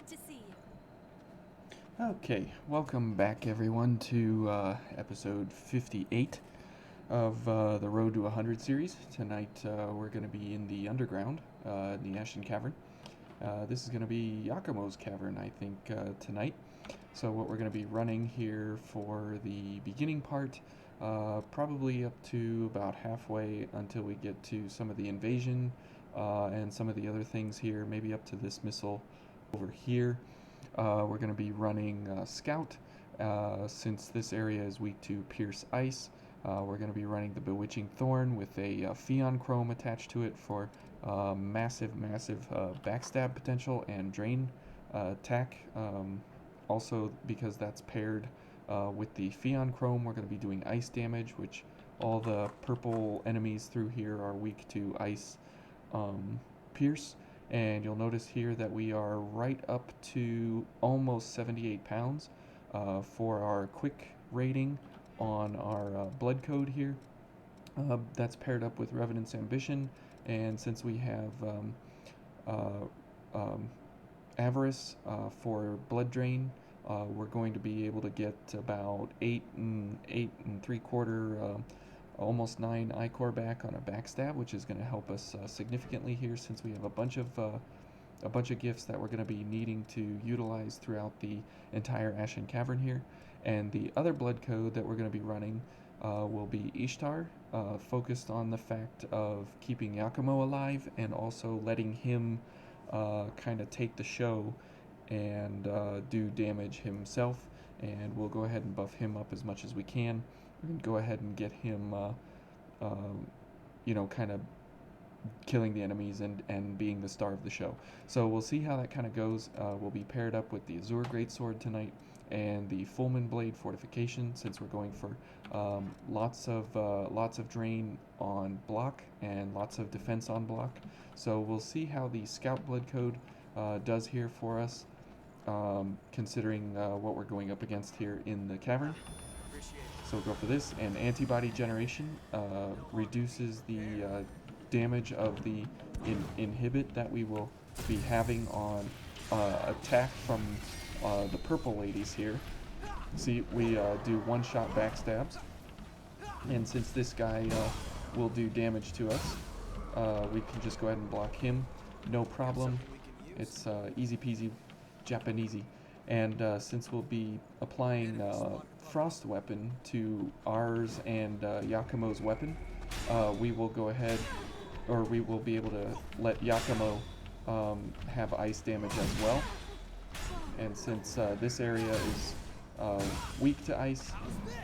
to see you. Okay, welcome back everyone to episode 58 of the Road to 100 series. Tonight we're going to be in the underground, in the Ashen Cavern. This is going to be Yakumo's cavern, I think, tonight. So what we're going to be running here for the beginning part, probably up to about halfway until we get to some of the invasion and some of the other things here, maybe up to this missile over here. We're going to be running Scout, since this area is weak to Pierce Ice. We're going to be running the Bewitching Thorn with a Pheon Chrome attached to it for massive backstab potential and drain attack. Also, because that's paired with the Pheon Chrome, we're going to be doing ice damage, which all the purple enemies through here are weak to ice pierce. And you'll notice here that we are right up to almost 78 pounds for our quick rating on our blood code here. That's paired up with Revenant's Ambition, and since we have Avarice for blood drain, we're going to be able to get about 8 3/4, almost 9 iCore back on a backstab, which is going to help us significantly here, since we have a bunch of gifts that we're going to be needing to utilize throughout the entire Ashen Cavern here. And the other blood code that we're going to be running will be Ishtar, focused on the fact of keeping Yakumo alive and also letting him kind of take the show and do damage himself. And we'll go ahead and buff him up as much as we can. We can go ahead and get him, kind of killing the enemies and being the star of the show. So we'll see how that kind of goes. We'll be paired up with the Azure Greatsword tonight and the Fulman Blade Fortification, since we're going for lots of drain on block and lots of defense on block. So we'll see how the Scout Blood Code does here for us, considering what we're going up against here in the cavern. So we'll go for this, and antibody generation reduces the damage of the inhibit that we will be having on attack from the purple ladies here. See, we do one-shot backstabs, and since this guy will do damage to us, we can just go ahead and block him, no problem. It's easy peasy Japanesey. And since we'll be applying Frost Weapon to ours and Yakumo's weapon, we will go ahead, or we will be able to let Yakumo have ice damage as well. And since this area is weak to ice,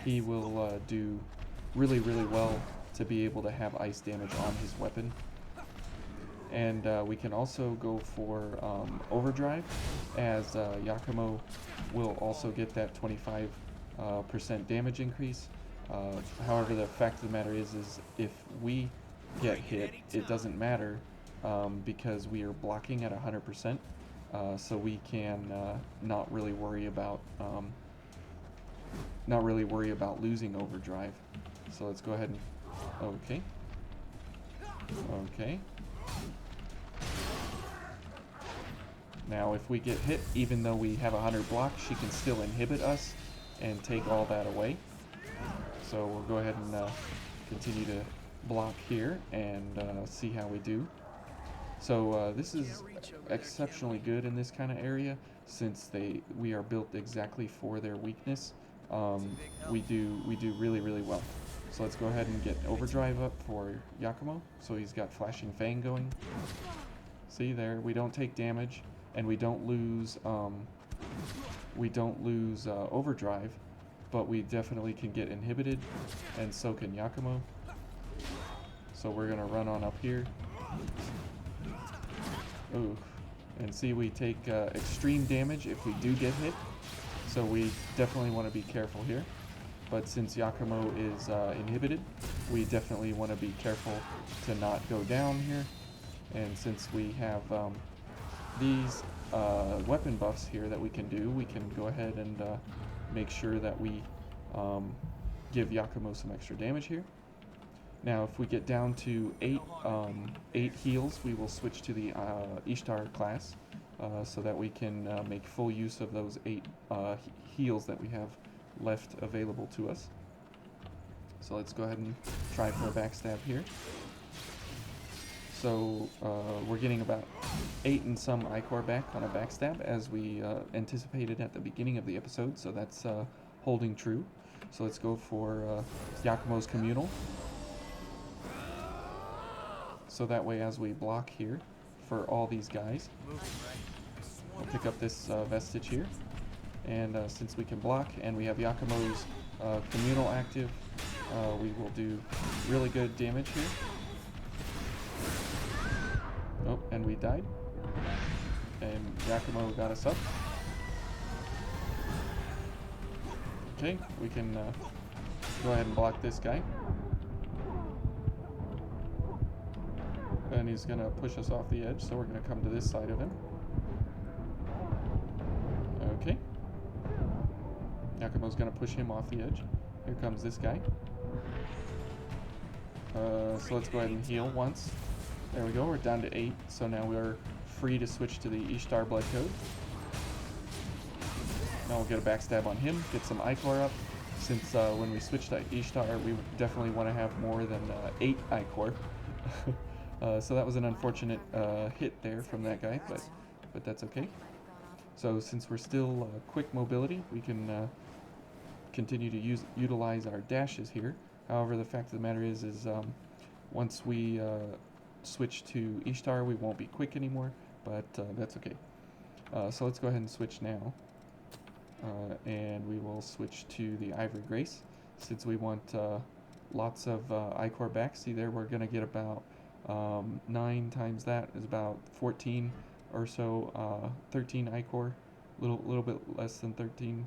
he will do really well to be able to have ice damage on his weapon. And we can also go for Overdrive, as Yakumo will also get that 25% damage increase. However, the fact of the matter is if we get hit, it doesn't matter, because we are blocking at 100%, so we can not really worry about losing Overdrive. So let's go ahead and okay. Now if we get hit, even though we have 100 block, she can still inhibit us and take all that away. So we'll go ahead and continue to block here and see how we do. So this is exceptionally good in this kind of area, since we are built exactly for their weakness. We do really well. So let's go ahead and get Overdrive up for Yakumo. So he's got Flashing Fang going. See there, we don't take damage, and we don't lose Overdrive, but we definitely can get inhibited, and so can Yakumo. So we're gonna run on up here. Ooh, and see, we take extreme damage if we do get hit, so we definitely want to be careful here. But since Yakumo is inhibited, we definitely want to be careful to not go down here. And since we have these weapon buffs here that we can do, we can go ahead and make sure that we give Yakumo some extra damage here. Now, if we get down to 8 heals, we will switch to the Ishtar class, so that we can make full use of those 8 heals that we have left available to us. So let's go ahead and try for a backstab here. So we're getting about 8 and some Ichor back on a backstab, as we anticipated at the beginning of the episode, so that's holding true. So let's go for Yakumo's Communal. So that way, as we block here for all these guys, we'll pick up this Vestige here. And since we can block and we have Yakumo's Communal active, we will do really good damage here. Oh, and we died. And Yakumo got us up. Okay, we can go ahead and block this guy. And he's gonna push us off the edge, so we're gonna come to this side of him. Okay. Yakumo's gonna push him off the edge. Here comes this guy. So let's go ahead and heal once. There we go, we're down to 8, so now we're free to switch to the Ishtar Blood Code. Now we'll get a backstab on him, get some Ichor up, since when we switch to Ishtar, we definitely want to have more than 8 Ichor. So that was an unfortunate hit there from that guy, but that's okay. So since we're still quick mobility, we can continue to utilize our dashes here. However, the fact of the matter is once we switch to Ishtar, we won't be quick anymore, but that's okay. So let's go ahead and switch now. And we will switch to the Ivory Grace, since we want lots of Ichor back. See there, we're going to get about 9 times that is about 14 or so, 13 Ichor, little bit less than 13.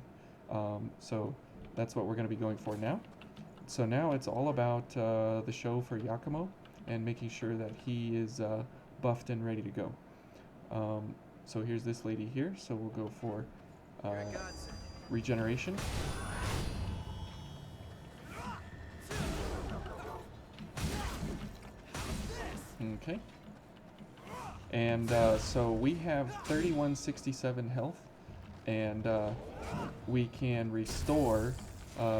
So that's what we're going to be going for now. So now it's all about the show for Yakumo and making sure that he is buffed and ready to go. So here's this lady here, so we'll go for regeneration. Okay. And so we have 3167 health, and we can restore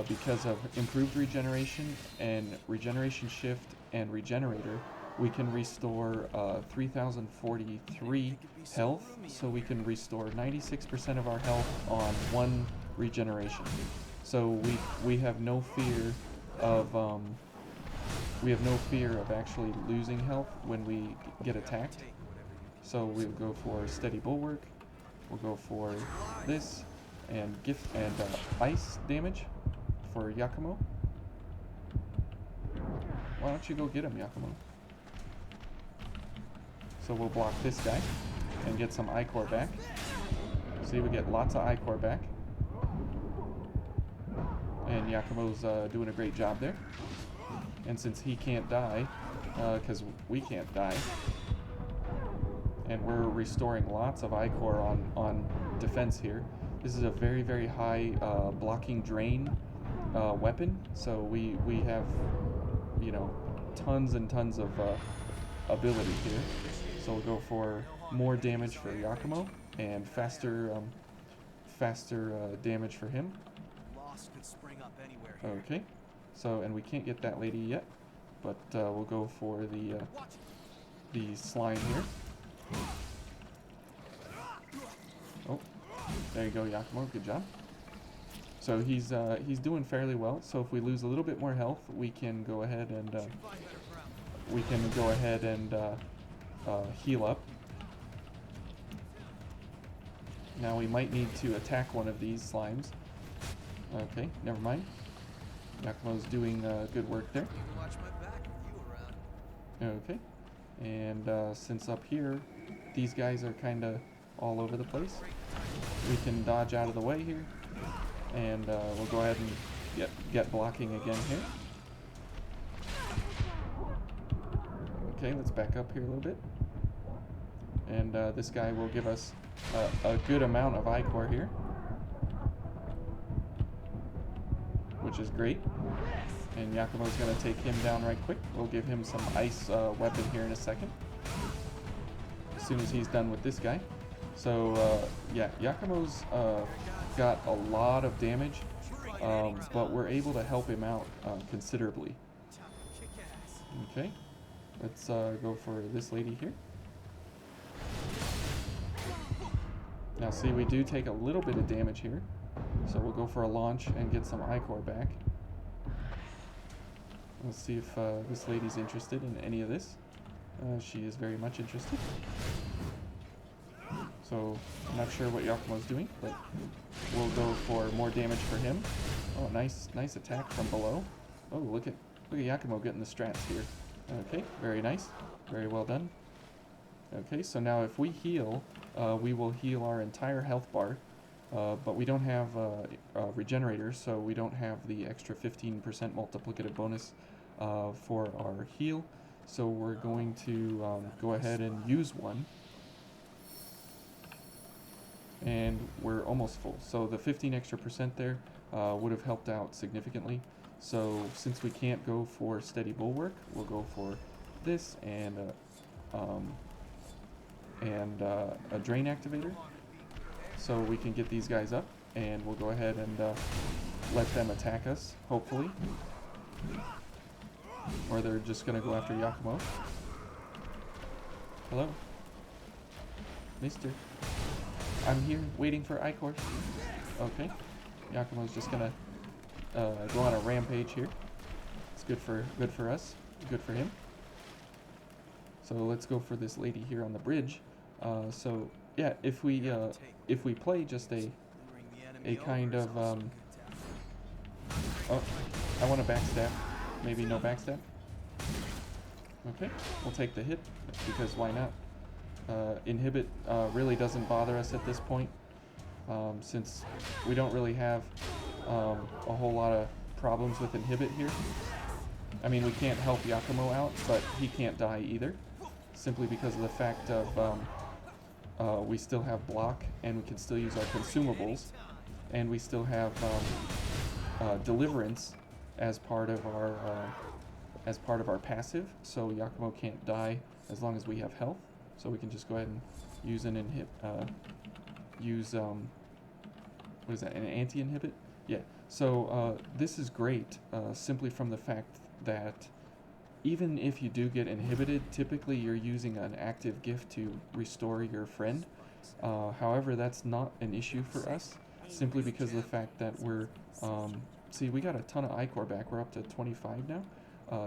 because of improved regeneration and regeneration shift and regenerator. We can restore 3043 health, so we can restore 96% of our health on 1 regeneration. So we have no fear of actually losing health when we get attacked. So we'll go for Steady Bulwark. We'll go for this and ice damage for Yakumo. Why don't you go get him, Yakumo? So we'll block this guy and get some Ichor back. See, we get lots of Ichor back. And Yakumo's doing a great job there. And since he can't die, because we can't die, and we're restoring lots of Ichor on defense here. This is a very, very high blocking drain weapon, so we have, you know, tons and tons of ability here. So we'll go for more damage for Yakumo and faster damage for him. Okay, so and we can't get that lady yet, but we'll go for the slime here. Oh, there you go, Yakumo. Good job. So he's doing fairly well. So if we lose a little bit more health, we can go ahead and heal up. Now we might need to attack one of these slimes. Okay, never mind. Yakumo's doing good work there. Okay, and since up here, these guys are kind of all over the place, we can dodge out of the way here, and we'll go ahead and get blocking again here. Okay, let's back up here a little bit. And this guy will give us a good amount of Ichor here, which is great. And Yakumo's going to take him down right quick. We'll give him some ice weapon here in a second, as soon as he's done with this guy. So, yeah, Yakumo's got a lot of damage, but we're able to help him out considerably. Okay, let's go for this lady here. Now, see, we do take a little bit of damage here, so we'll go for a launch and get some Ichor back. Let's see if this lady's interested in any of this. She is very much interested. So, I'm not sure what Yakumo's doing, but we'll go for more damage for him. Oh, nice attack from below. Oh, look at Yakumo getting the strats here. Okay, very nice. Very well done. Okay, so now if we heal, we will heal our entire health bar, but we don't have regenerators, so we don't have the extra 15% multiplicative bonus for our heal. So we're going to go ahead and use one. And we're almost full. So the 15 extra percent there would have helped out significantly. So since we can't go for steady bulwark, we'll go for this and a drain activator. So we can get these guys up, and we'll go ahead and let them attack us, hopefully. Or they're just going to go after Yakumo. Hello? Mister. I'm here waiting for Ichor. Okay. Yakumo's just gonna go on a rampage here. It's good for us. Good for him. So let's go for this lady here on the bridge. So yeah, if we play just a kind of oh, I want to backstab. Maybe no backstab. Okay, we'll take the hit because why not? Inhibit really doesn't bother us at this point, since we don't really have a whole lot of problems with inhibit here. I mean, we can't help Yakumo out, but he can't die either, simply because of the fact of we still have block, and we can still use our consumables, and we still have deliverance as part of our passive, so Yakumo can't die as long as we have health. So we can just go ahead and use an what is that, an anti-inhibit? Yeah, so this is great, simply from the fact that even if you do get inhibited, typically you're using an active gift to restore your friend. However, that's not an issue for us, simply because of the fact that we're, see, we got a ton of Ichor back, we're up to 25 now.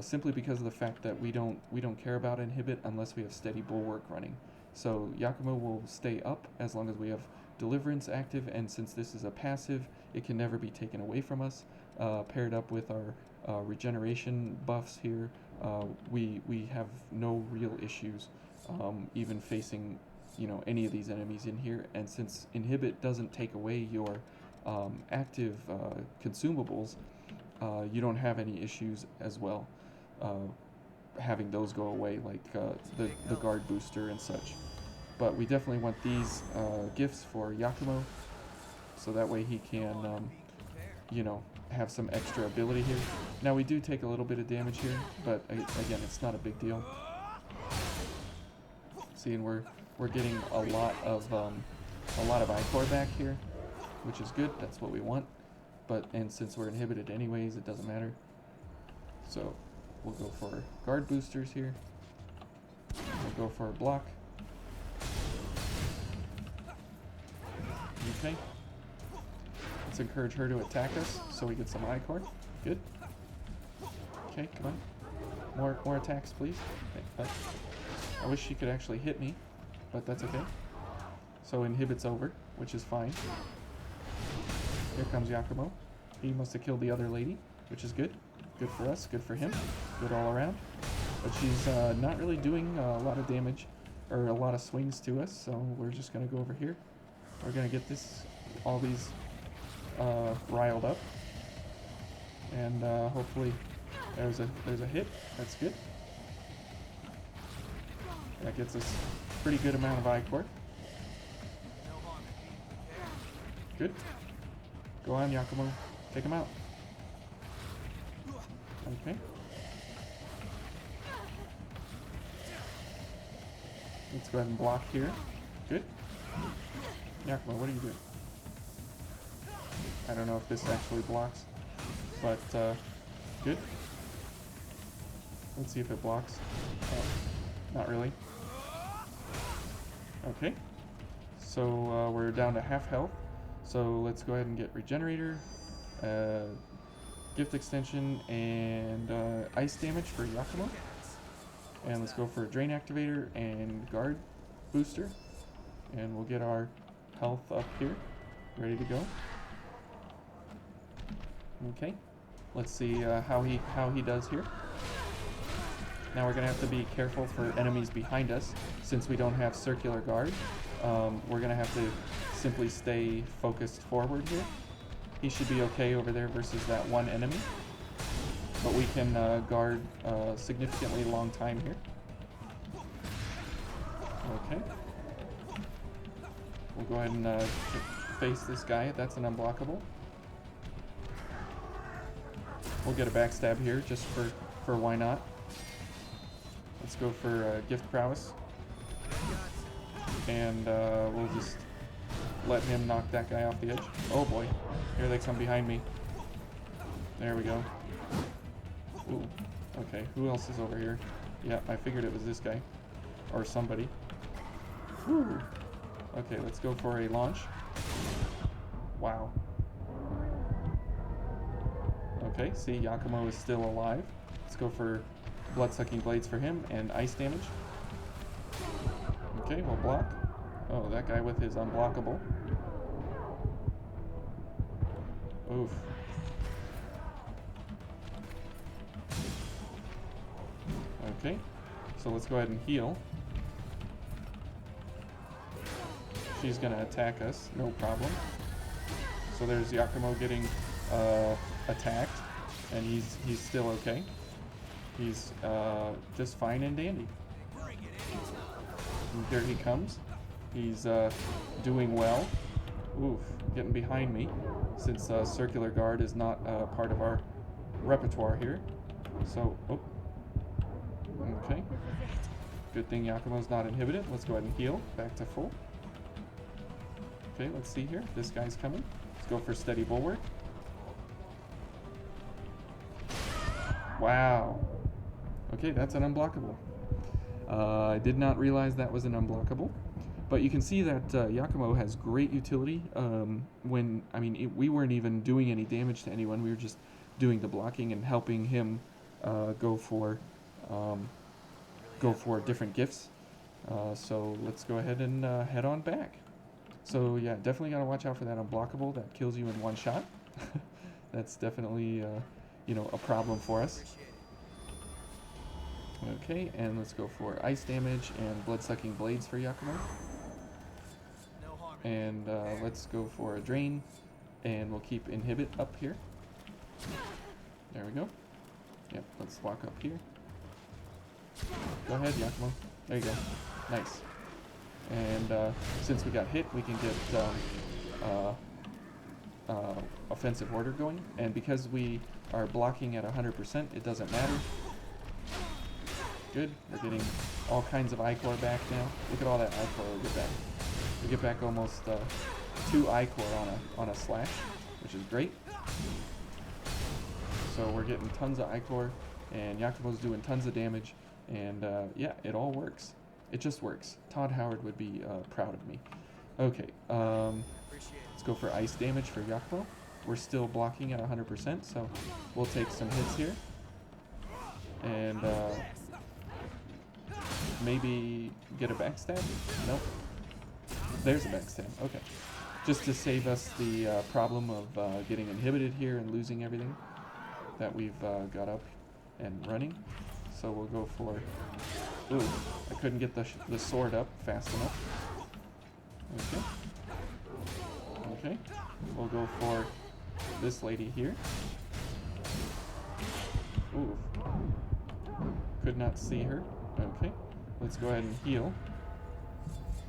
Simply because of the fact that we don't care about inhibit unless we have steady bulwark running. So Yakumo will stay up as long as we have deliverance active, and since this is a passive, it can never be taken away from us. Paired up with our regeneration buffs here, we have no real issues even facing any of these enemies in here. And since inhibit doesn't take away your active consumables, you don't have any issues as well having those go away, like the guard booster and such. But we definitely want these gifts for Yakumo, so that way he can have some extra ability here. Now we do take a little bit of damage here, but again, it's not a big deal. See, and we're getting a lot of Ichor back here, which is good. That's what we want. And since we're inhibited anyways, it doesn't matter. So we'll go for guard boosters here. We'll go for a block. Okay. Let's encourage her to attack us so we get some Ichor. Good. Okay, come on. More attacks, please. Okay, I wish she could actually hit me, but that's okay. So inhibit's over, which is fine. Here comes Yakumo. He must have killed the other lady, which is good. Good for us, good for him, good all around. But she's not really doing a lot of damage, or a lot of swings to us, so we're just going to go over here. We're going to get all these riled up. And hopefully there's a hit. That's good. That gets us a pretty good amount of Ichor. Good. Go on, Yakumo. Take him out. Okay. Let's go ahead and block here. Good. Yakumo, what are you doing? I don't know if this actually blocks, but good. Let's see if it blocks. Oh, not really. Okay. So we're down to half health. So let's go ahead and get Regenerator, Gift Extension, and Ice Damage for Yakumo. And let's go for Drain Activator and Guard Booster. And we'll get our health up here, ready to go. Okay. Let's see how he does here. Now we're going to have to be careful for enemies behind us, since we don't have Circular Guard. We're going to have to simply stay focused forward here. He should be okay over there versus that one enemy. But we can guard a significantly long time here. Okay. We'll go ahead and face this guy. That's an unblockable. We'll get a backstab here just for why not. Let's go for Gift Prowess. And we'll just let him knock that guy off the edge. Oh boy, here they come behind me. There we go. Ooh, okay, who else is over here? Yeah, I figured it was this guy. Or somebody. Whew. Okay, let's go for a launch. Wow. Okay, see, Yakumo is still alive. Let's go for Blood-Sucking Blades for him and ice damage. Okay, we'll block. Oh, that guy with his unblockable. Oof. Okay, so let's go ahead and heal. She's gonna attack us, no problem. So there's Yakumo getting attacked, and he's still okay. He's just fine and dandy. And here he comes. He's doing well. Oof, getting behind me, since Circular Guard is not part of our repertoire here. So, oh. Okay. Good thing Yakumo's not inhibited. Let's go ahead and heal back to full. Okay, let's see here. This guy's coming. Let's go for Steady Bulwark. Wow. Okay, that's an unblockable. I did not realize that was an unblockable. But you can see that Yakumo has great utility when, I mean, we weren't even doing any damage to anyone. We were just doing the blocking and helping him go for different gifts. So let's go ahead and head on back. So yeah, definitely gotta watch out for that unblockable that kills you in one shot. That's definitely you know, a problem for us. Okay, and let's go for ice damage and blood-sucking blades for Yakumo. And let's go for a drain, and we'll keep inhibit up here. There we go. Yep, let's walk up here. Go ahead, Yakumo. There you go. Nice. And since we got hit, we can get offensive order going. And because we are blocking at 100%, it doesn't matter. Good. We're getting all kinds of Ichor back now. Look at all that Ichor we get back. We get back almost 2 Ichor on a slash, which is great. So we're getting tons of Ichor, and Yakumo's doing tons of damage, and yeah, it all works. It just works. Todd Howard would be proud of me. Okay, let's go for ice damage for Yakumo. We're still blocking at 100%, so we'll take some hits here. And maybe get a backstab? Nope. There's a backstab, okay. Just to save us the problem of getting inhibited here and losing everything that we've got up and running. So we'll go for... Ooh, I couldn't get the sword up fast enough. Okay. Okay. We'll go for this lady here. Ooh. Could not see her. Okay. Let's go ahead and heal.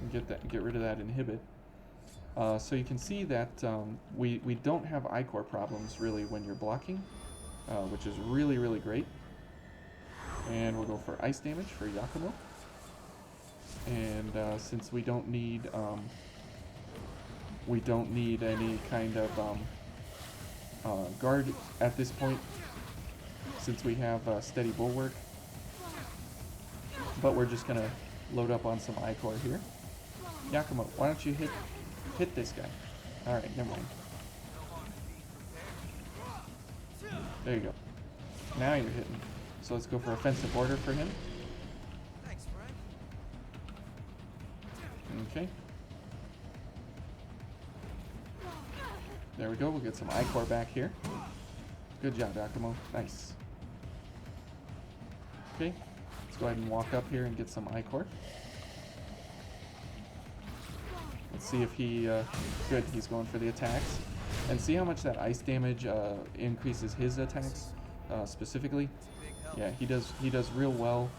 And get rid of that inhibit. So you can see that we don't have Ichor problems really when you're blocking, which is really, really great. And we'll go for ice damage for Yakumo. And since we don't need We don't need any kind of guard at this point, since we have steady bulwark. But we're just gonna load up on some Ichor here. Yakumo, why don't you hit this guy? All right, never mind. There you go. Now you're hitting. So let's go for offensive order for him. Thanks, Frank. Okay. There we go. We'll get some Ichor back here. Good job, Yakumo. Nice. Okay. Let's go ahead and walk up here and get some Ichor. Let's see if he... good, he's going for the attacks. And see how much that ice damage increases his attacks specifically. Yeah, he does real well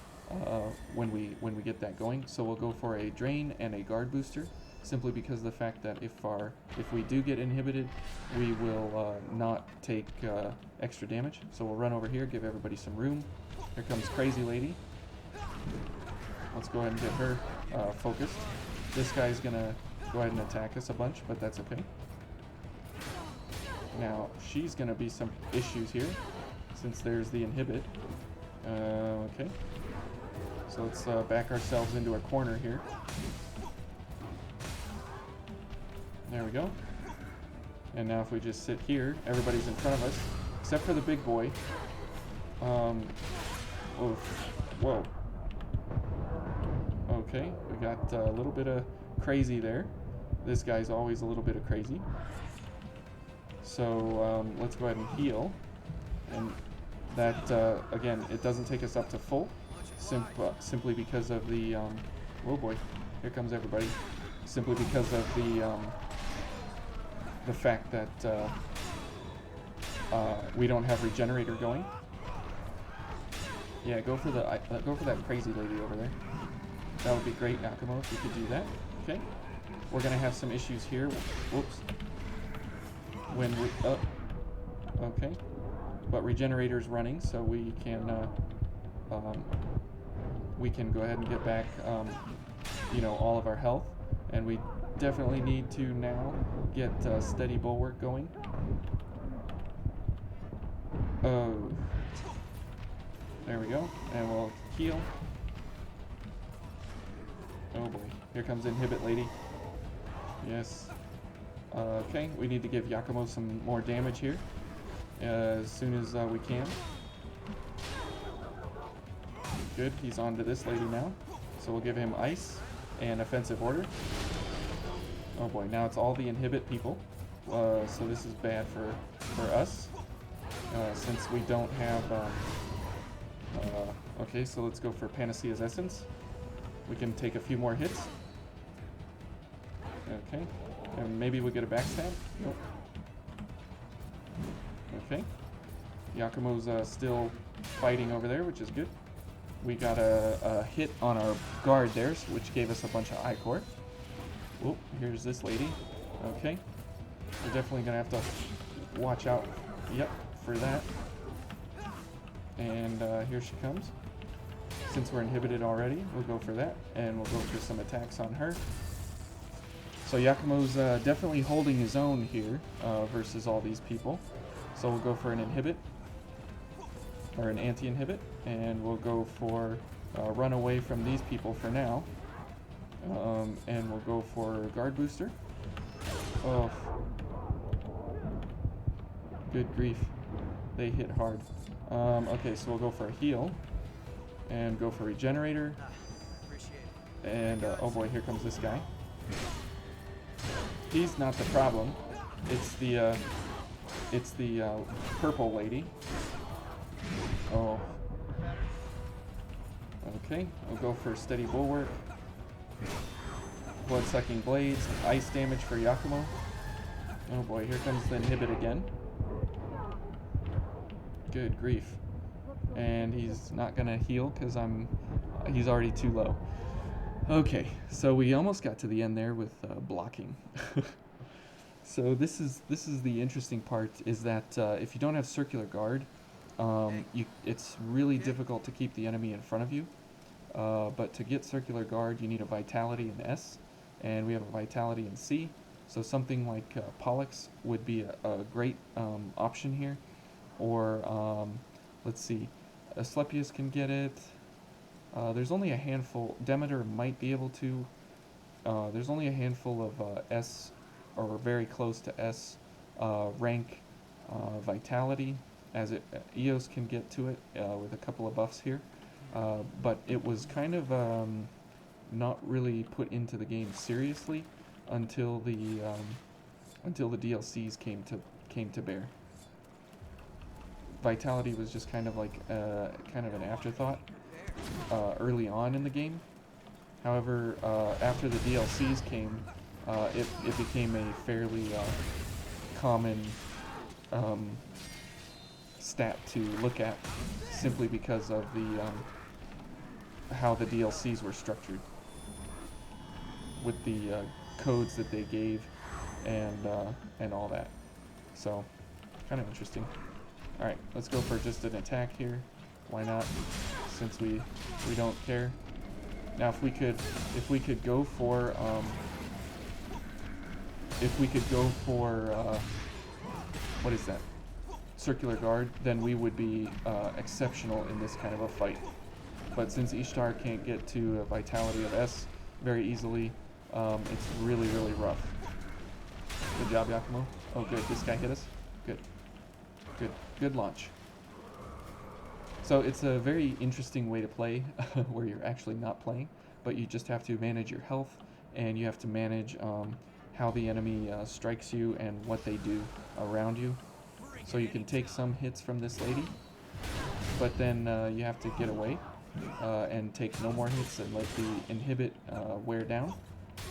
when we get that going. So we'll go for a drain and a guard booster, simply because of the fact that if we do get inhibited, we will not take extra damage. So we'll run over here, give everybody some room. Here comes Crazy Lady. Let's go ahead and get her focused. This guy's gonna go ahead and attack us a bunch, but that's okay. Now, she's gonna be some issues here, since there's the inhibit. Okay. So let's back ourselves into a corner here. There we go. And now if we just sit here, everybody's in front of us, except for the big boy. Oh, whoa. Okay, we got a little bit of crazy there. This guy's always a little bit of crazy. So let's go ahead and heal. And that, again, it doesn't take us up to full, simply because of the, oh boy, here comes everybody. Simply because of the fact that we don't have regenerator going. Yeah, go for that crazy lady over there. That would be great, Yakumo, if you could do that. Okay. We're gonna have some issues here. Whoops. When we okay. But regenerator's running, so we can go ahead and get back you know, all of our health. And we definitely need to now get steady bulwark going. Oh. There we go. And we'll heal. Oh boy. Here comes Inhibit Lady. Yes. Okay, we need to give Yakumo some more damage here as soon as we can. Good, he's on to this lady now. So we'll give him ice and offensive order. Oh boy, now it's all the inhibit people. So this is bad for us since we don't have... okay, so let's go for Panacea's Essence. We can take a few more hits. Okay, and maybe we get a backstab. Nope. Okay, Yakumo's still fighting over there, which is good. We got a hit on our guard there, which gave us a bunch of Ichor. Oh, here's this lady. Okay, we're definitely gonna have to watch out. Yep, for that. And here she comes. Since we're inhibited already, we'll go for that, and we'll go for some attacks on her. So Yakumo's definitely holding his own here versus all these people. So we'll go for an inhibit, or an anti-inhibit, and we'll go for run away from these people for now. And we'll go for guard booster. Oh, good grief, they hit hard. Okay, so we'll go for a heal, and go for regenerator. And oh boy, here comes this guy. He's not the problem. It's the purple lady. Oh. Okay, we'll go for steady bulwark. Blood-sucking blades, ice damage for Yakumo. Oh boy, here comes the inhibit again. Good grief. And he's not gonna heal because he's already too low. Okay, so we almost got to the end there with blocking. So this is the interesting part, is that if you don't have circular guard, it's really difficult to keep the enemy in front of you. But to get circular guard, you need a vitality in S, and we have a vitality in C. So something like Pollux would be a great option here. Or, let's see, Asclepius can get it. There's only a handful. Demeter might be able to. There's only a handful of S, or very close to S, rank Vitality, as Eos can get to it with a couple of buffs here. But it was kind of not really put into the game seriously until the DLCs came to bear. Vitality was just kind of like kind of an afterthought early on in the game. However, after the DLCs came, it became a fairly common stat to look at, simply because of the how the DLCs were structured, with the codes that they gave, and all that. So, kind of interesting. All right, let's go for just an attack here. Why not? Since we don't care. Now, if we could go for what is that? Circular guard, then we would be exceptional in this kind of a fight. But since Ishtar can't get to a vitality of S very easily, it's really rough. Good job, Yakumo. Oh, good. This guy hit us. Good launch. So it's a very interesting way to play, where you're actually not playing, but you just have to manage your health, and you have to manage how the enemy strikes you and what they do around you. So you can take some hits from this lady, but then you have to get away and take no more hits and let the inhibit wear down.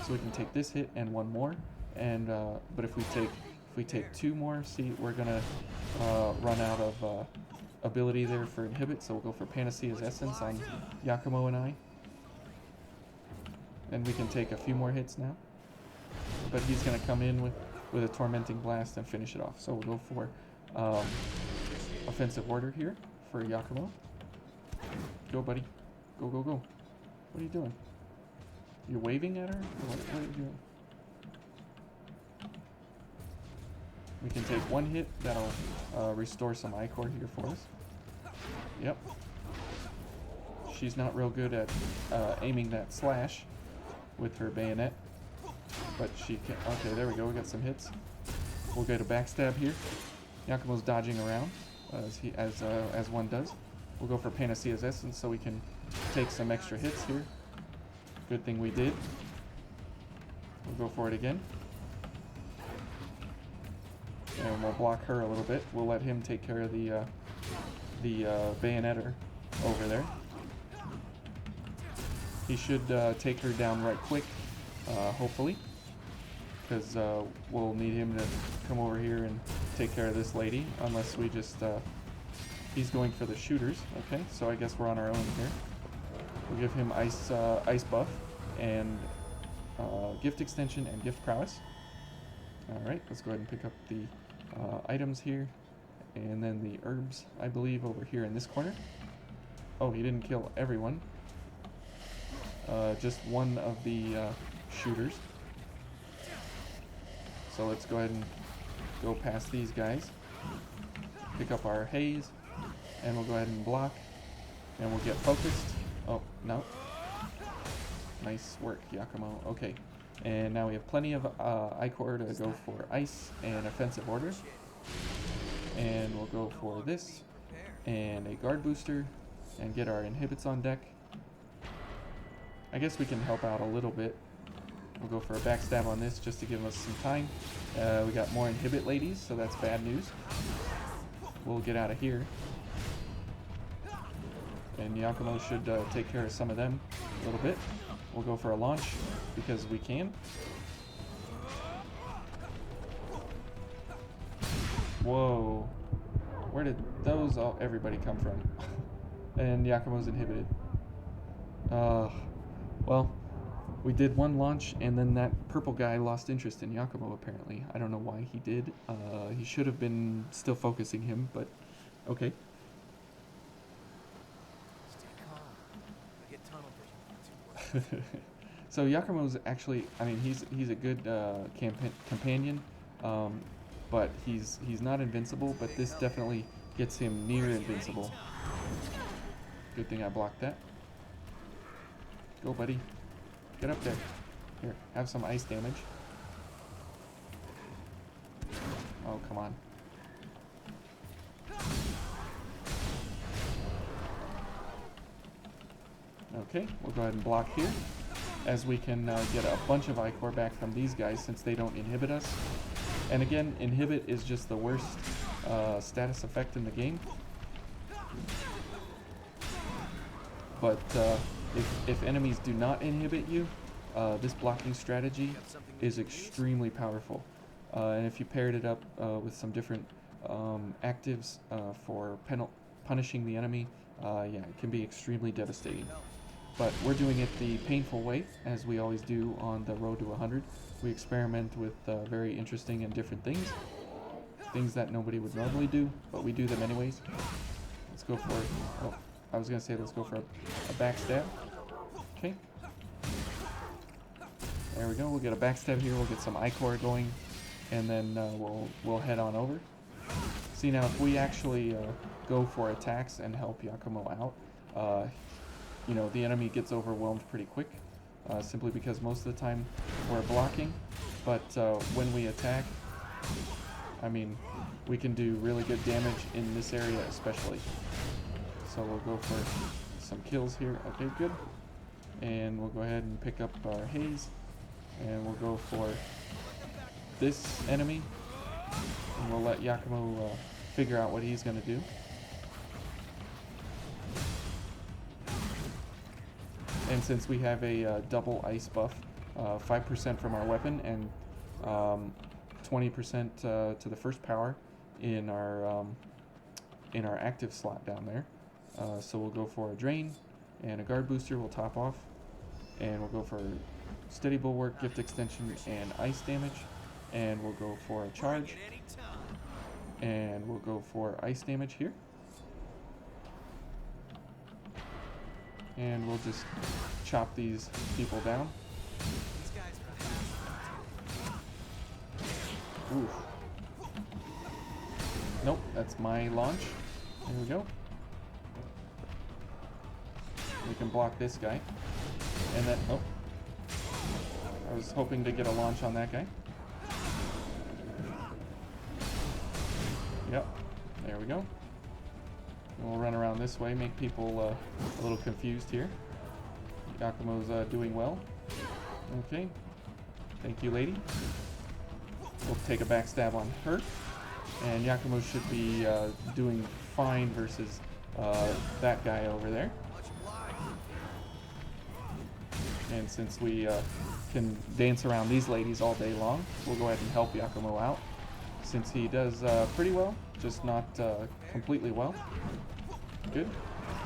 So we can take this hit and one more, and but if we take two more, see, we're gonna run out of ability there for inhibit, so we'll go for Panacea's Essence on Yakumo and I. And we can take a few more hits now. But he's going to come in with a Tormenting Blast and finish it off. So we'll go for Offensive Order here for Yakumo. Go, buddy. Go. What are you doing? You're waving at her? What are you doing? We can take one hit. That'll restore some Ichor here for us. Yep. She's not real good at aiming that slash with her bayonet, but she can. Okay, there we go. We got some hits. We'll get a backstab here. Yakumo's dodging around as one does. We'll go for Panacea's Essence so we can take some extra hits here. Good thing we did. We'll go for it again. And we'll block her a little bit. We'll let him take care of the bayonetter over there. He should take her down right quick, hopefully, because we'll need him to come over here and take care of this lady, unless we just... he's going for the shooters. Okay, so I guess we're on our own here. We'll give him ice buff and gift extension and gift prowess. Alright, let's go ahead and pick up the items here, and then the herbs, I believe, over here in this corner. Oh, he didn't kill everyone. Just one of the shooters. So let's go ahead and go past these guys. Pick up our haze, and we'll go ahead and block, and we'll get focused. Oh, no. Nice work, Yakumo. Okay. And now we have plenty of Ichor to go for ice and offensive order. And we'll go for this and a guard booster and get our inhibits on deck. I guess we can help out a little bit. We'll go for a backstab on this just to give us some time. We got more inhibit ladies, so that's bad news. We'll get out of here. And Yakumo should take care of some of them a little bit. We'll go for a launch because we can. Whoa. Where did everybody come from? And Yakumo's inhibited. Well, we did one launch, and then that purple guy lost interest in Yakumo, apparently. I don't know why he did. He should have been still focusing him, but okay. Stay calm. I get tunnel vision. So Yakumo's actually, I mean, he's a good companion, um, but he's not invincible. But this definitely gets him near invincible. Good thing I blocked that. Go, buddy. Get up there. Here, have some ice damage. Oh, come on. Okay, we'll go ahead and block here, as we can get a bunch of Ichor back from these guys since they don't inhibit us. And again, inhibit is just the worst status effect in the game. But if enemies do not inhibit you, this blocking strategy is extremely powerful. And if you paired it up with some different actives for punishing the enemy, yeah, it can be extremely devastating. But we're doing it the painful way, as we always do on the road to 100. We experiment with very interesting and different things that nobody would normally do, but we do them anyways. Let's go for, oh, I was gonna say let's go for a backstab. Okay. There we go. We'll get a backstab here. We'll get some Ichor going, and then we'll head on over. See, now if we actually go for attacks and help Yakumo out, you know, the enemy gets overwhelmed pretty quick, simply because most of the time we're blocking. But when we attack, I mean, we can do really good damage in this area especially. So we'll go for some kills here. Okay, good. And we'll go ahead and pick up our haze, and we'll go for this enemy, and we'll let Yakumo figure out what he's going to do. And since we have a double ice buff, 5% from our weapon and 20% to the first power in our active slot down there. So we'll go for a drain and a guard booster. We'll top off, and we'll go for steady bulwark, gift extension, and ice damage. And we'll go for a charge, and we'll go for ice damage here. And we'll just chop these people down. Oof. Nope, that's my launch. There we go. We can block this guy. And then, oh. I was hoping to get a launch on that guy. Yep, there we go. We'll run around this way, make people a little confused here. Yakumo's doing well. Okay. Thank you, lady. We'll take a backstab on her. And Yakumo should be doing fine versus that guy over there. And since we can dance around these ladies all day long, we'll go ahead and help Yakumo out. Since he does pretty well, just not completely well. Good.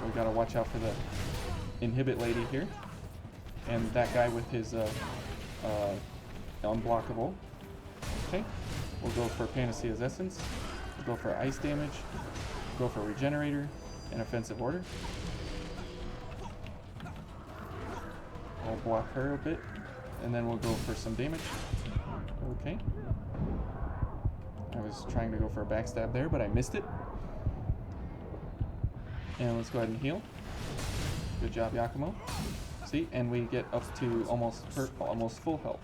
We gotta watch out for the inhibit lady here. And that guy with his unblockable. Okay. We'll go for Panacea's Essence. We'll go for ice damage. We'll go for Regenerator and Offensive Order. We'll block her a bit. And then we'll go for some damage. Okay. I was trying to go for a backstab there, but I missed it. And let's go ahead and heal. Good job, Yakumo. See, and we get up to almost full health.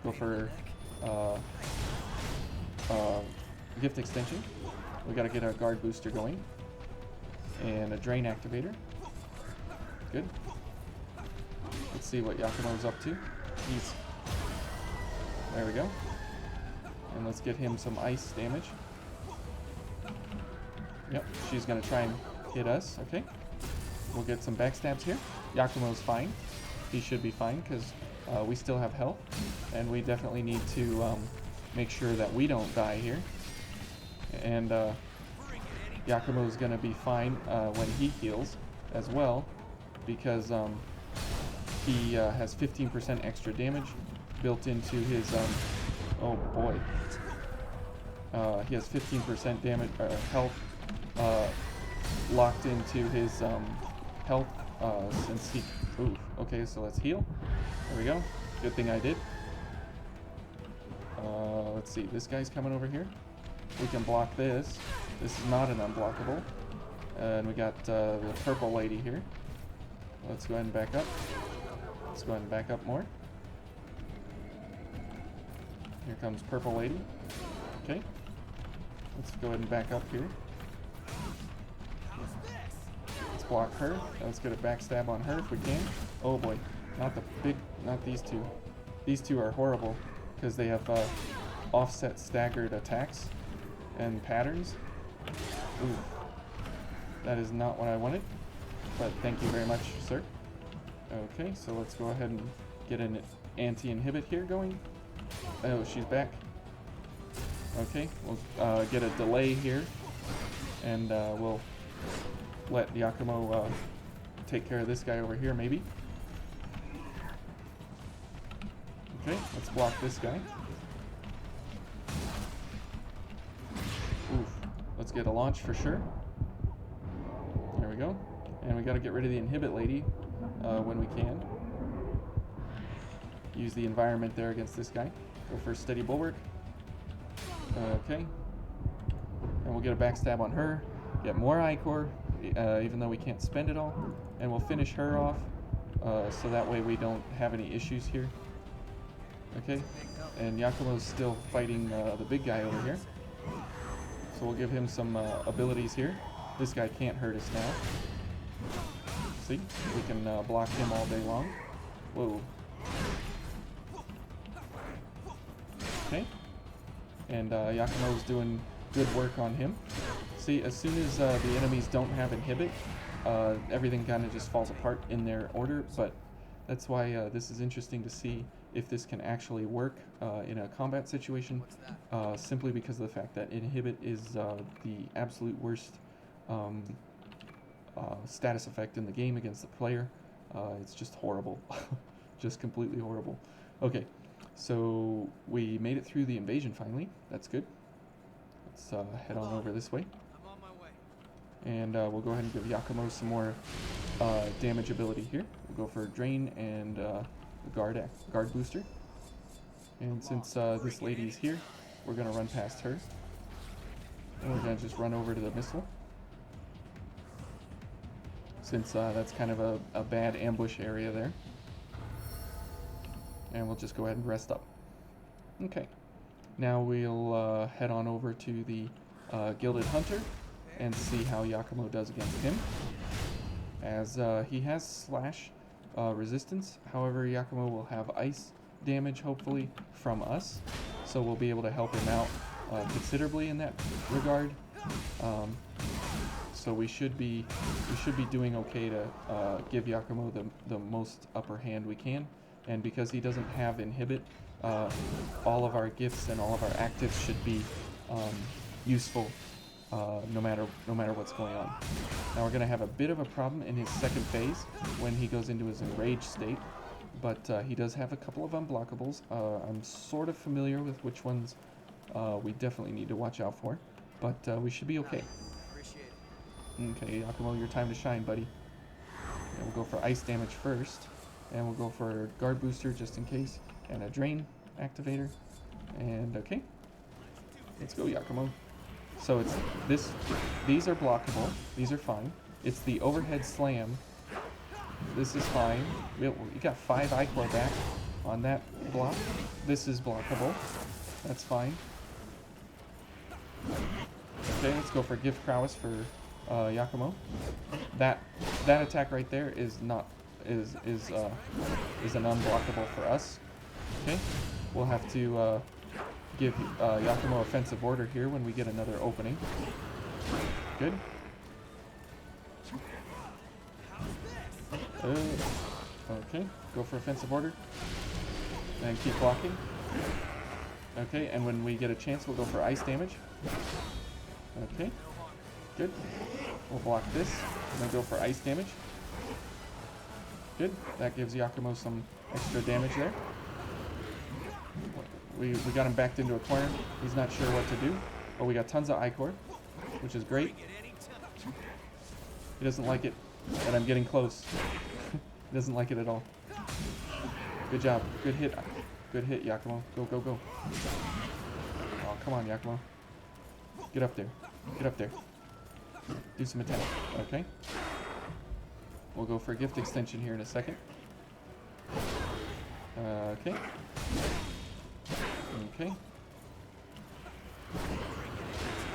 Go for gift extension. We gotta get our guard booster going. And a drain activator. Good. Let's see what Yakumo's up to. There we go. And let's get him some ice damage. Yep, she's gonna try and hit us. Okay. We'll get some backstabs here. Yakumo's fine. He should be fine because we still have health. And we definitely need to make sure that we don't die here. And Yakumo's gonna be fine when he heals as well, because he has 15% extra damage built into his oh boy. He has 15% damage health locked into his health Since he... Ooh, okay, so let's heal. There we go. Good thing I did. Let's see, this guy's coming over here. We can block this. This is not an unblockable. And we got the purple lady here. Let's go ahead and back up. Let's go ahead and back up more. Here comes purple lady. Okay. Let's go ahead and back up here. Let's block her. Let's get a backstab on her if we can. Oh boy. Not these two. These two are horrible because they have offset staggered attacks and patterns. Ooh. That is not what I wanted, but thank you very much, sir. Okay, so let's go ahead and get an anti-inhibit here going. Oh, she's back. Okay, we'll get a delay here, and we'll let Yakumo take care of this guy over here, maybe. Okay, let's block this guy. Oof. Let's get a launch for sure. There we go. And we got to get rid of the inhibit lady when we can. Use the environment there against this guy. Go for a steady bulwark. Okay. And we'll get a backstab on her. Get more Ichor, even though we can't spend it all. And we'll finish her off so that way we don't have any issues here. Okay. And Yakumo's still fighting the big guy over here. So we'll give him some abilities here. This guy can't hurt us now. See? We can block him all day long. Whoa. Okay. And Yakumo's doing good work on him. See, as soon as the enemies don't have inhibit, everything kind of just falls apart in their order, but that's why this is interesting to see if this can actually work in a combat situation, simply because of the fact that inhibit is the absolute worst status effect in the game against the player. It's just horrible. Just completely horrible. Okay, so we made it through the invasion finally. That's good. Let's head on over this way. I'm on my way. And we'll go ahead and give Yakumo some more damage ability here. We'll go for Drain and guard booster. And since this lady's here, we're going to run past her. And we're going to just run over to the missile. Since that's kind of a bad ambush area there. And we'll just go ahead and rest up. Okay. Now we'll head on over to the Gilded Hunter and see how Yakumo does against him. As he has slash resistance, however Yakumo will have ice damage hopefully from us. So we'll be able to help him out considerably in that regard. So we should be doing okay to give Yakumo the most upper hand we can. And because he doesn't have inhibit, all of our gifts and all of our actives should be useful no matter what's going on. Now we're going to have a bit of a problem in his second phase when he goes into his enraged state, but he does have a couple of unblockables. I'm sort of familiar with which ones we definitely need to watch out for, but we should be okay. Appreciate it. Okay, Yakumo, your time to shine, buddy. And we'll go for ice damage first, and we'll go for guard booster just in case, and a drain activator. And okay, let's go, Yakumo. So it's this. These are blockable. These are fine. It's the overhead slam. This is fine. We got 5 Ichor back on that block. This is blockable. That's fine. Okay, let's go for gift prowess for Yakumo. That attack right there is not is an unblockable for us. Okay, we'll have to give Yakumo offensive order here when we get another opening. Good. Okay, go for offensive order. And keep blocking. Okay, and when we get a chance, we'll go for ice damage. Okay, good. We'll block this, and then go for ice damage. Good. That gives Yakumo some extra damage there. We got him backed into a corner. He's not sure what to do. Oh, we got tons of Ichor, which is great. He doesn't like it And I'm getting close. He doesn't like it at all. Good job. Good hit. Good hit, Yakumo. Go, go, go. Oh, come on, Yakumo. Get up there. Get up there. Do some attack. Okay. We'll go for a gift extension here in a second. Okay. Okay.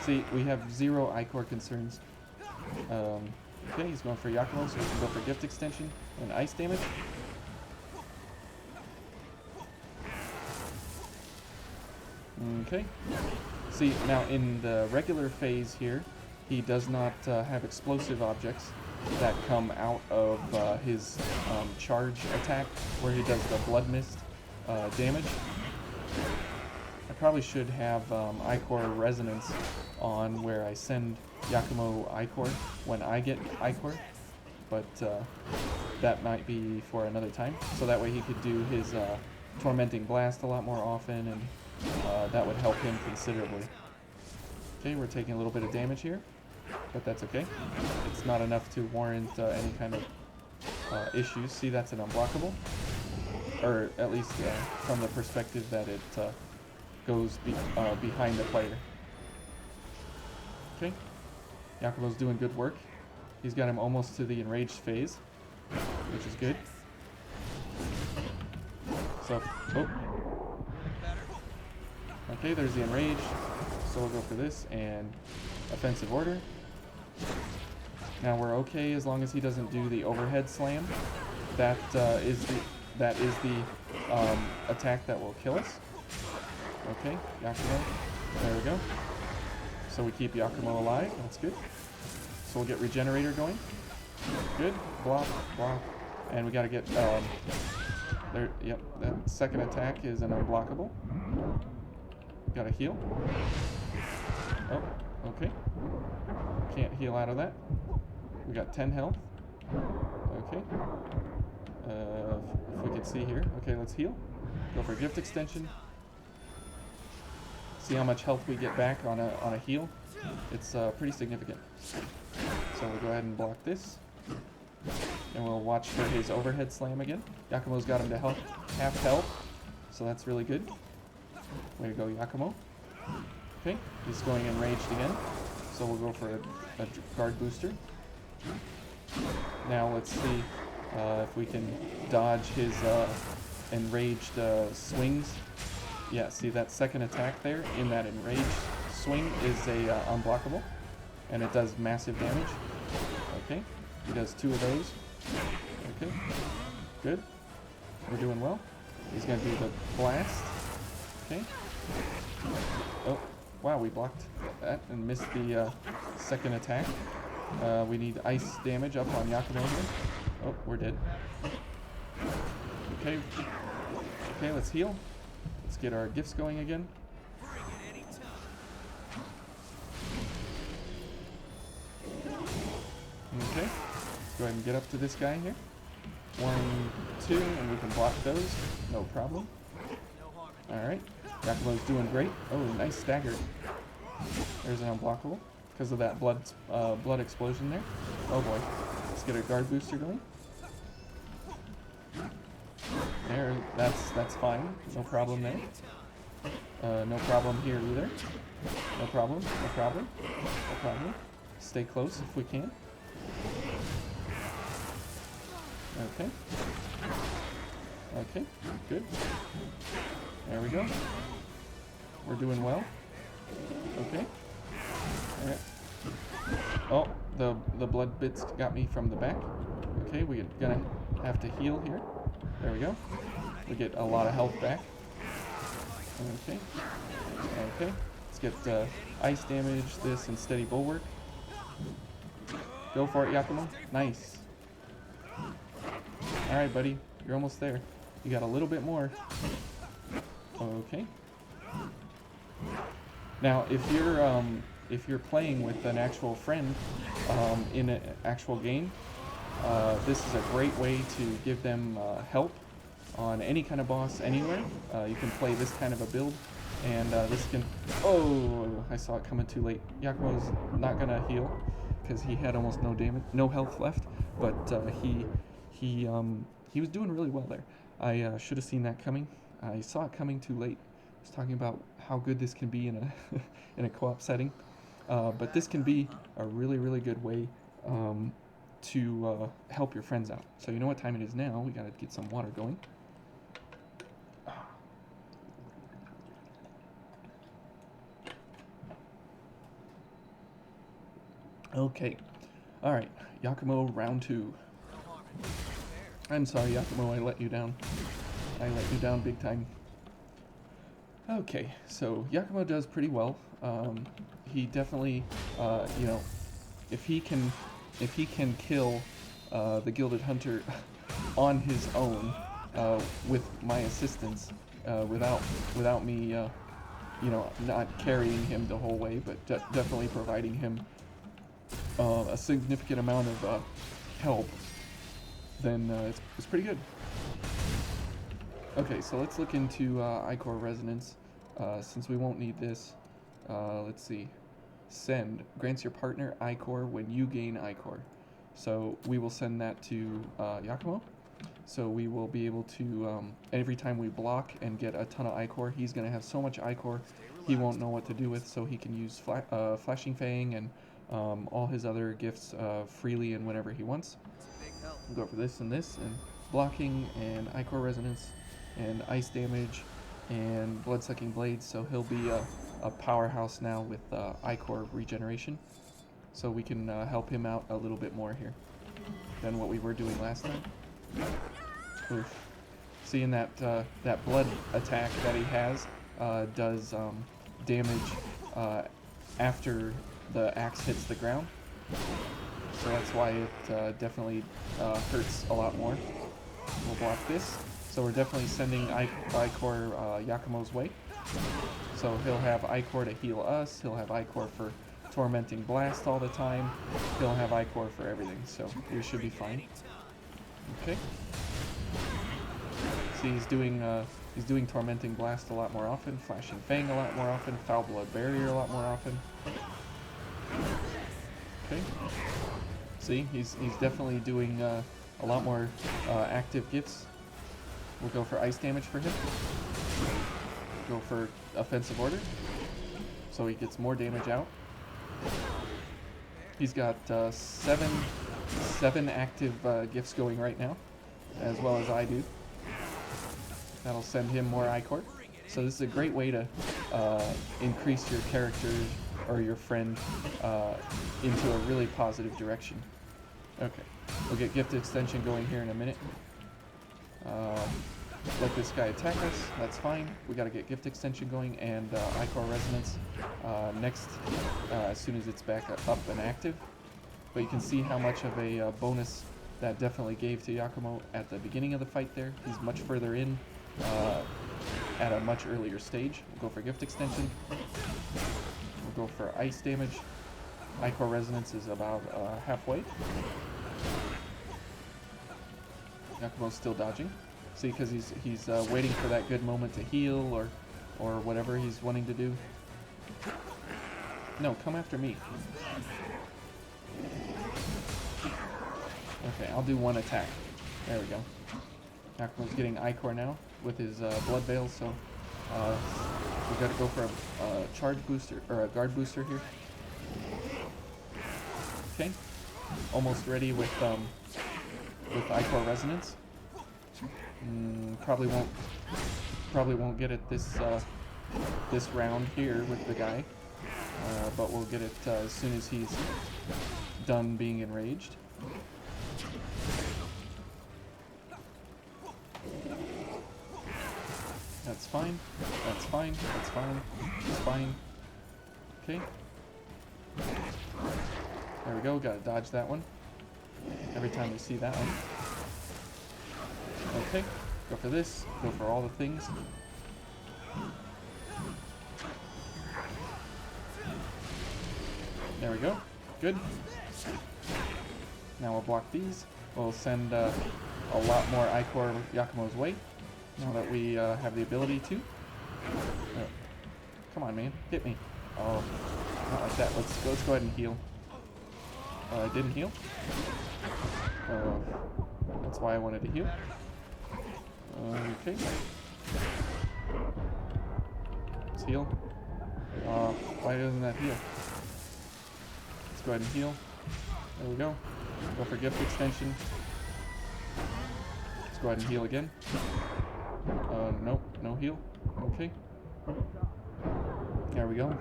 See, we have 0 Ichor concerns. Okay, he's going for Yakumo, so we can go for gift extension and ice damage. Okay. See, now in the regular phase here, he does not have explosive objects that come out of his charge attack, where he does the blood mist damage. I probably should have Ichor Resonance on where I send Yakumo Ichor when I get Ichor, but that might be for another time. So that way he could do his Tormenting Blast a lot more often, and that would help him considerably. Okay, we're taking a little bit of damage here, but that's okay. It's not enough to warrant any kind of issues. See, that's an unblockable, or at least from the perspective that it goes behind the player. Okay, Yakumo's doing good work. He's got him almost to the enraged phase, which is good. So, oh. Okay, there's the enraged. So we'll go for this and offensive order. Now we're okay as long as he doesn't do the overhead slam. That is the attack that will kill us. Okay, Yakumo. There we go. So we keep Yakumo alive. That's good. So we'll get Regenerator going. Good. Block, block. And we got to get there. Yep, that second attack is an unblockable. Got to heal. Oh, okay. Can't heal out of that. We got 10 health. Okay. If we can see here. Okay, let's heal. Go for gift extension. See how much health we get back on a heal. It's pretty significant. So we'll go ahead and block this. And we'll watch for his overhead slam again. Yakumo's got him to half health. So that's really good. Way to go, Yakumo. Okay, he's going enraged again. So we'll go for a guard booster. Now let's see if we can dodge his enraged swings. Yeah, see that second attack there in that enraged swing is a unblockable, and it does massive damage. Okay, he does 2 of those. Okay, good. We're doing well. He's gonna do the blast. Okay. Oh, wow, we blocked that and missed the second attack. We need ice damage up on Yakumo here. Oh, we're dead. Okay. Okay, let's heal. Let's get our gifts going again. Okay. Let's go ahead and get up to this guy here. 1, 2, and we can block those. No problem. Alright. Yakumo's doing great. Oh, nice stagger. There's an unblockable because of that blood explosion there. Oh boy. Let's get a guard booster going. There, that's fine. No problem there. No problem here either. No problem. No problem. No problem. Stay close if we can. Okay. Okay. Good. There we go. We're doing well. Okay. Alright. Oh, the blood bits got me from the back. Okay, we're gonna have to heal here. There we go. We get a lot of health back. Okay. Okay. Let's get ice damage, this, and steady bulwark. Go for it, Yakumo. Nice. Alright, buddy. You're almost there. You got a little bit more. Okay. Now, if you're playing with an actual friend in an actual game, this is a great way to give them help on any kind of boss anywhere. You can play this kind of a build, and this can... Oh, I saw it coming too late. Yakumo's not gonna heal because he had almost no damage, no health left. but he was doing really well there. I should have seen that coming. I saw it coming too late. I was talking about how good this can be in a in a co-op setting, but this can be a really good way to help your friends out. So you know what time it is now. We gotta get some water going. Okay. Alright, Yakumo, round 2. I'm sorry, Yakumo, I let you down. I let you down big time. Okay, so Yakumo does pretty well. He definitely, you know, if he can kill the Gilded Hunter on his own with my assistance, without me, you know, not carrying him the whole way, but definitely providing him a significant amount of help, then it's pretty good. Okay, so let's look into Ichor Resonance. Since we won't need this, let's see. Send grants your partner Ichor when you gain Ichor. So we will send that to Yakumo. So we will be able to, every time we block and get a ton of Ichor, he's going to have so much Ichor he won't know what to do with, so he can use Flashing Fang and all his other gifts freely and whenever he wants. We'll go for this, and blocking, and Ichor Resonance, and ice damage, and blood-sucking blades, so he'll be a powerhouse now with Ichor regeneration. So we can help him out a little bit more here than what we were doing last time. Oof. Seeing that that blood attack that he has does damage after the axe hits the ground. So that's why it definitely hurts a lot more. We'll block this. So we're definitely sending Ichor Yakumo's way. So he'll have Ichor to heal us. He'll have Ichor for Tormenting Blast all the time. He'll have Ichor for everything. So we should be fine. Okay. See, he's doing Tormenting Blast a lot more often, Flashing Fang a lot more often, Foul Blood Barrier a lot more often. Okay. See, he's definitely doing a lot more active gifts. We'll go for ice damage for him. Go for offensive order, so he gets more damage out. He's got seven active gifts going right now, as well as I do. That'll send him more Ichor. So this is a great way to increase your character or your friend into a really positive direction. Okay, we'll get gift extension going here in a minute. Let this guy attack us, that's fine. We gotta get gift extension going, and Ichor Resonance next as soon as it's back up and active. But you can see how much of a bonus that definitely gave to Yakumo at the beginning of the fight there. He's much further in at a much earlier stage. We'll go for gift extension. We'll go for ice damage. Ichor Resonance is about halfway. Yakumo's still dodging. See, because he's waiting for that good moment to heal or whatever he's wanting to do. No, come after me. Okay, I'll do one attack. There we go. Yakumo's getting Ichor now with his blood veil, so we gotta go for a charge booster or a guard booster here. Okay, almost ready with Ichor Resonance. Probably won't get it this round here with the guy, but we'll get it as soon as he's done being enraged. That's fine. That's fine. That's fine. It's fine. Okay. There we go. Gotta dodge that one every time we see that one. Okay, go for this, go for all the things. There we go, good. Now we'll block these. We'll send a lot more Ichor Yakumo's way, now that we have the ability to. Come on, man, hit me. Oh, not like that. Let's go ahead and heal. Didn't heal? That's why I wanted to heal. Okay. Let's heal. Why doesn't that heal? Let's go ahead and heal. There we go. Go for gift extension. Let's go ahead and heal again. Nope, no heal. Okay. There we go.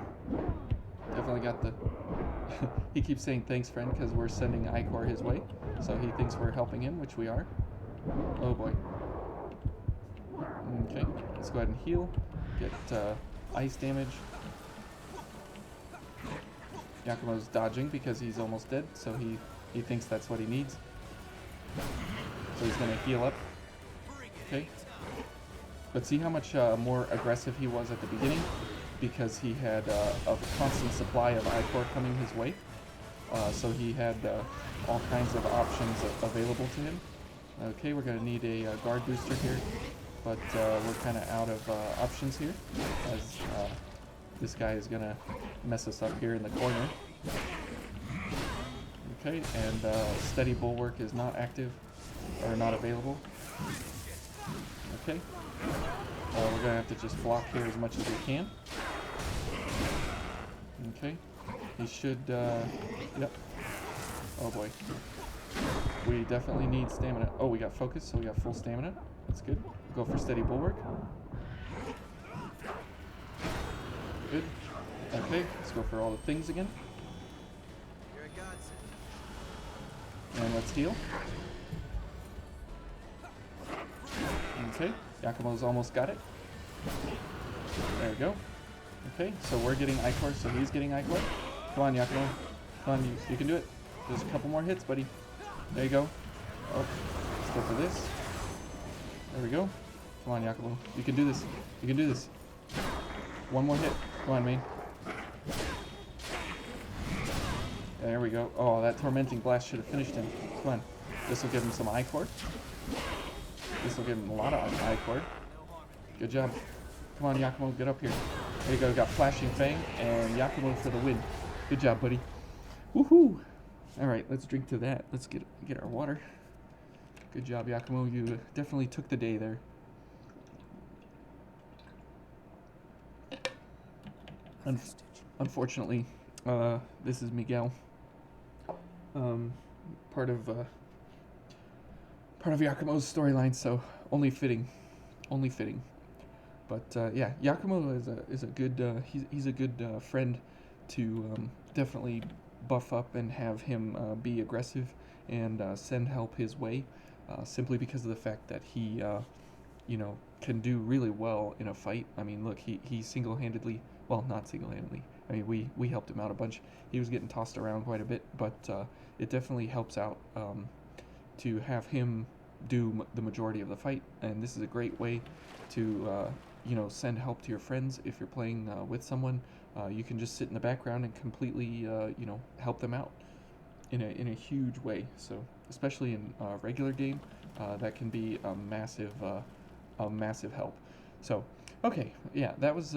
Definitely got the... He keeps saying thanks, friend, because we're sending Icor his way. So he thinks we're helping him, which we are. Oh boy. Okay, let's go ahead and heal. Get ice damage. Yakumo's dodging because he's almost dead, so he thinks that's what he needs. So he's going to heal up. Okay. But see how much more aggressive he was at the beginning? Because he had a constant supply of Icor coming his way. So he had all kinds of options available to him. Okay, we're going to need a guard booster here. But we're kind of out of options here. As this guy is going to mess us up here in the corner. Okay, and steady bulwark is not active. Or not available. Okay. We're going to have to just block here as much as we can. Okay. He should, yep. Oh boy. We definitely need stamina. Oh, we got focus, so we got full stamina. That's good. Go for steady bulwark. Good. Okay, let's go for all the things again. You're a godsend. And let's heal. Okay, Yakumo's almost got it. There we go. Okay, so we're getting Icor, so he's getting Icor. Come on, Yakumo. Come on, you can do it. There's a couple more hits, buddy. There you go. Oh, let's go for this. There we go. Come on, Yakumo. You can do this. You can do this. One more hit. Come on, man. There we go. Oh, that Tormenting Blast should have finished him. Come on. This will give him some Icor. This will give him a lot of Icor. Good job. Come on, Yakumo. Get up here. There you go. Got Flashing Fang and Yakumo for the win. Good job, buddy. Woohoo! Alright, let's drink to that. Let's get our water. Good job, Yakumo. You definitely took the day there. Unfortunately, this is Miguel. Part of Yakumo's storyline, so only fitting. But yeah, Yakumo is a good he's a good friend to definitely buff up and have him be aggressive and send help his way, simply because of the fact that he can do really well in a fight. I mean, look, he single-handedly, well, not single-handedly. I mean, we helped him out a bunch. He was getting tossed around quite a bit, but it definitely helps out to have him do the majority of the fight, and this is a great way to send help to your friends. If you're playing with someone, you can just sit in the background and completely help them out in a huge way. So especially in a regular game, that can be a massive help. So okay, yeah, that was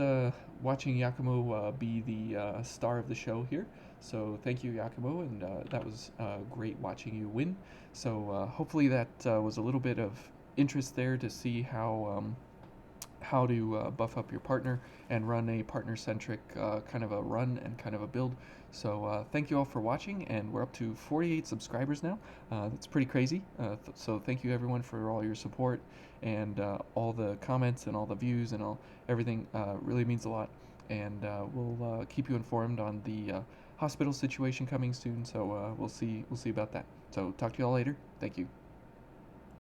watching Yakumo be the star of the show here. So thank you, Yakumo, and that was great watching you win. So hopefully that was a little bit of interest there to see how to buff up your partner and run a partner-centric kind of a run and kind of a build. So thank you all for watching, and we're up to 48 subscribers now. That's pretty crazy. So thank you everyone for all your support and all the comments and all the views and everything. Really means a lot, and we'll keep you informed on the hospital situation coming soon. So we'll see about that. So talk to you all later. Thank you.